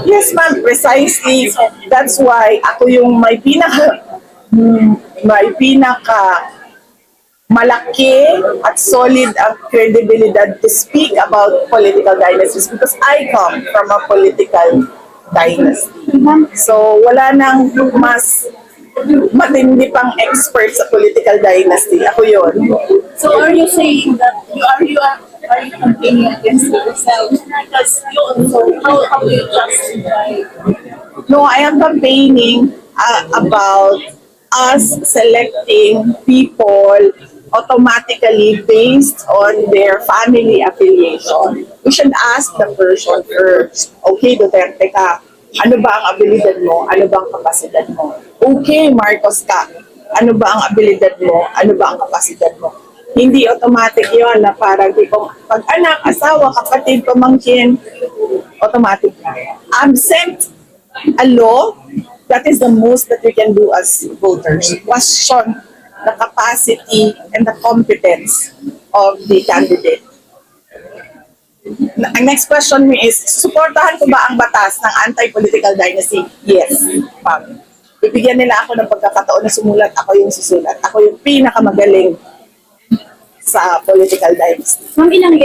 Yes, ma'am, precisely. That's why ako yung may pinaka malaki at solid ang credibility to speak about political dynasties because I come from a political dynasty. So wala nang mas matindi pang expert sa political dynasty. Ako yun. So are you saying that are you campaigning against yourself? Because you also, how do you justify? No, I am campaigning about us selecting people automatically based on their family affiliation. We should ask the person first, okay, Duterte ka, ano ba ang abilidad mo? Ano ba ang kapasidad mo? Okay, Marcos ka, ano ba ang abilidad mo? Ano ba ang kapasidad mo? Hindi automatic yon na parang tipong pag-anak, asawa, kapatid, pamangkin, automatic na. Absent a law, that is the most that we can do as voters. Question the capacity and the competence of the candidate. Ang next question mo is, suportahan ko ba ang batas ng anti-political dynasty? Yes, ma'am. Bibigyan nila ako ng pagkakataon na sumulat, ako yung susulat. Ako yung pinakamagaling sa political dynasty. Ma'am, ilang